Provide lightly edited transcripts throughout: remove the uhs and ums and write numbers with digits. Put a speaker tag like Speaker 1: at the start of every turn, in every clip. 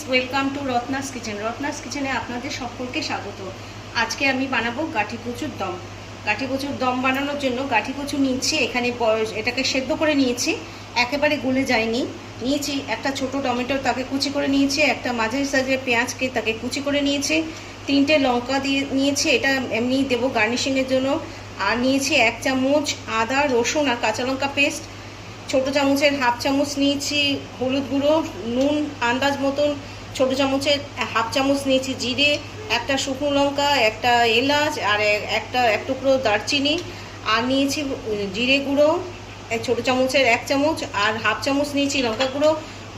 Speaker 1: Welcome to Ratna's kitchen. Ratna's কিচেনে আপনাদের সকলকে স্বাগত। আজকে আমি বানাবো গাঠি কচুর দম। গাঠি কচুর দম বানানোর জন্য গাঠি কচু নিয়েছি, এখানে এটাকে সেদ্ধ করে নিয়েছি, একেবারে গলে যায়নি। নিয়েছি একটা ছোট টমেটো, তাকে কুচি করে নিয়েছি, একটা মাঝারি সাইজের পেঁয়াজকে তাকে কুচি করে নিয়েছি, 3টে লঙ্কা দিয়ে নিয়েছি, এটা এমনি দেবো গার্নিশিংয়ের জন্য। আর নিয়েছি 1 চামচ আদা রসুন আর কাঁচা লঙ্কা পেস্ট, ছোটো চামচের হাফ চামচ নিয়েছি হলুদ গুঁড়ো, নুন আন্দাজ মতন ছোটো চামচের হাফ চামচ নিয়েছি জিরে, একটা শুকনো লঙ্কা, একটা এলাচ আর এক টুকরো দারচিনি, আর নিয়েছি জিরে গুঁড়ো ছোটো চামচের 1 চামচ, আর হাফ চামচ নিয়েছি লঙ্কা গুঁড়ো।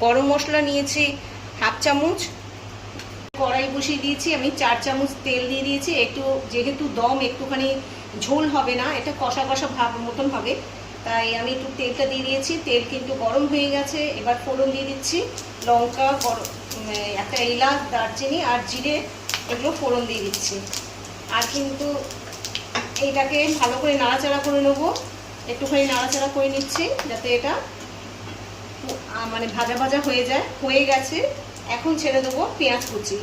Speaker 1: গরম মশলা নিয়েছি হাফ চামচ। কড়াই বসিয়ে দিয়েছি, আমি 4 চামচ তেল দিয়ে দিয়েছি। একটু যেহেতু দম একটুখানি ঝোল হবে না, এটা কষা কষা ভাব মতন হবে, তাই আমি একটু তেলটা দিয়ে দিয়েছি। তেল কিন্তু গরম হয়ে গেছে। এবার ফোড়ন দিয়ে দিচ্ছি, লঙ্কা, একটা এলাচ, দারচিনি আর জিরে, এগুলো ফোড়ন দিয়ে দিচ্ছি। আর কিন্তু এইটাকে ভালো করে নাড়াচাড়া করে নেবো, একটুখানি নাড়াচাড়া করে নিচ্ছি যাতে এটা মানে ভাজা ভাজা হয়ে যায়। হয়ে গেছে, এখন ছেড়ে দেবো পেঁয়াজ কুচি।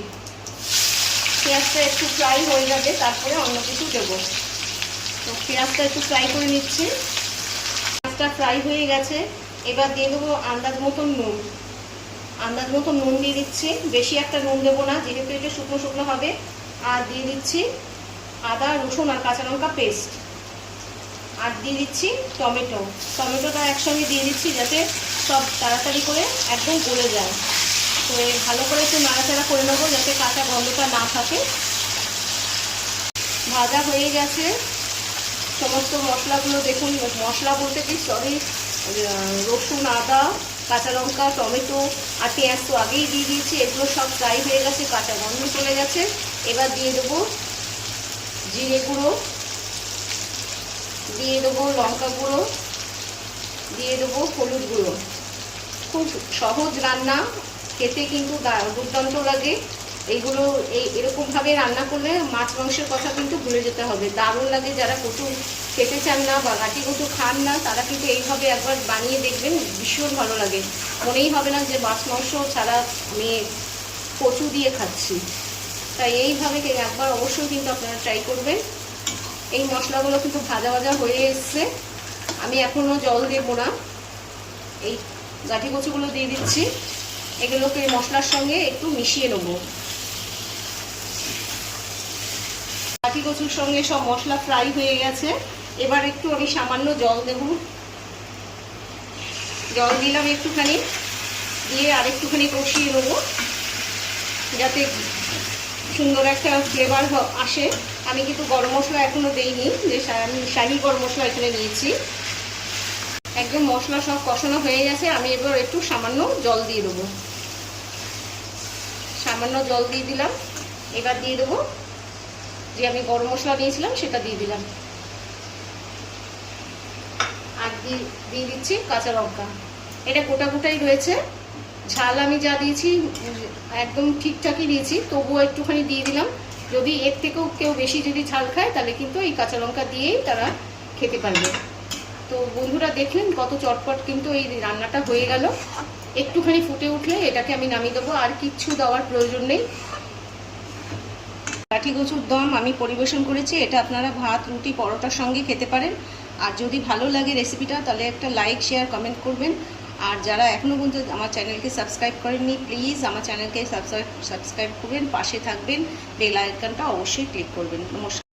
Speaker 1: পেঁয়াজটা একটু ফ্রাই হয়ে যাবে, তারপরে অন্য কিছু দেবো। তো পেঁয়াজটা একটু ফ্রাই করে নিচ্ছি। পেঁয়াজটা ফ্রাই হয়ে গেছে, এবার দিয়ে দেবো আন্দাজ মতন নুন। আন্দাজ মতন নুন দিয়ে দিচ্ছি, বেশি একটা নুন দেবো না যেহেতু এটা শুকনো শুকনো হবে। আর দিয়ে দিচ্ছি আদা রসুন আর কাঁচা লঙ্কা পেস্ট, আর দিয়ে দিচ্ছি টমেটোটা একসঙ্গে দিয়ে দিচ্ছি যাতে সব তাড়াতাড়ি করে একদম গলে যায়। তো ভালো করে একটু নাড়াচাড়া করে নেবো যাতে কাঁচা গন্ধটা না থাকে। ভাজা হয়ে গেছে সমস্ত মশলাগুলো। দেখুন, মশলা বলতে কি সরি, রসুন আদা কাঁচা লঙ্কা টমেটো আর পেঁয়াজ তো আগেই দিয়ে দিয়েছি, এগুলো সব ফ্রাই হয়ে গেছে, কাঁচা গন্ধ চলে গেছে। এবার দিয়ে দেবো জিরে গুঁড়ো, দিয়ে দেবো লঙ্কা গুঁড়ো, দিয়ে দেবো হলুদ গুঁড়ো। খুব সহজ রান্না, খেতে কিন্তু দুর্দান্ত লাগে। এইগুলো এরকমভাবে রান্না করলে মাছ মাংসের কথা কিন্তু ভুলে যেতে হবে, দারুণ লাগে। যারা কচু খেতে চান না বা গাঠি কচু খান না, তারা কিন্তু এইভাবে একবার বানিয়ে দেখবেন, ভীষণ ভালো লাগে। মনেই হবে না যে মাছ মাংস ছাড়া আমি কচু দিয়ে খাচ্ছি। তাই এইভাবে একবার অবশ্যই কিন্তু আপনারা ট্রাই করবেন। এই মশলাগুলো কিন্তু ভাজা ভাজা হয়ে এসছে, আমি এখনও জল দেবো না। এই গাঠি কচুগুলো দিয়ে দিচ্ছি, এগুলোকে মশলার সঙ্গে একটু মিশিয়ে নেবো। গাঠি কচুর সঙ্গে সব মশলা ফ্রাই হয়ে গেছে, এবার একটু আমি সামান্য জল দেব। জল দিলাম একটুখানি, দিয়ে আর একটুখানি কষিয়ে নেবো যাতে সুন্দর একটা ফ্লেভার আসে। আমি কিন্তু গরম মশলা এখনো দেইনি, যে আমি শাহি গরম মশলা এখানে নিয়েছি। একদম মশলা সব কষানো হয়ে গেছে, আমি এবার একটু সামান্য জল দিয়ে দেবো। সামান্য জল দিয়ে দিলাম। এবার দিয়ে দেবো যে আমি গরম মশলা দিয়েছিলাম সেটা দিয়ে দিলাম, আর দিয়ে দিচ্ছি কাঁচা লঙ্কা। এটা গোটা গোটাই রয়েছে, ঝাল আমি যা দিয়েছি একদম ঠিকঠাকই দিয়েছি, তবুও একটুখানি দিয়ে দিলাম। যদি এর থেকেও কেউ বেশি যদি ঝাল খায় তাহলে কিন্তু এই কাঁচা লঙ্কা দিয়েই তারা খেতে পারবে। তো বন্ধুরা দেখলেন কত চটপট কিন্তু এই রান্নাটা হয়ে গেল। একটুখানি ফুটে উঠলে এটাকে আমি নামিয়ে দেবো, আর কিচ্ছু দেওয়ার প্রয়োজন নেই। গাঠি কচুর দম আমি পরিবেশন করেছি, এটা আপনারা ভাত রুটি পরোটার সঙ্গে খেতে পারেন। আর যদি ভালো লাগে রেসিপিটা তাহলে একটা লাইক শেয়ার কমেন্ট করবেন। আর যারা এখনও পর্যন্ত আমার চ্যানেলকে সাবস্ক্রাইব করেননি, প্লিজ আমার চ্যানেলকে সাবস্ক্রাইব করবেন, পাশে থাকবেন, বেল আইকনটা অবশ্যই ক্লিক করবেন। নমস্কার।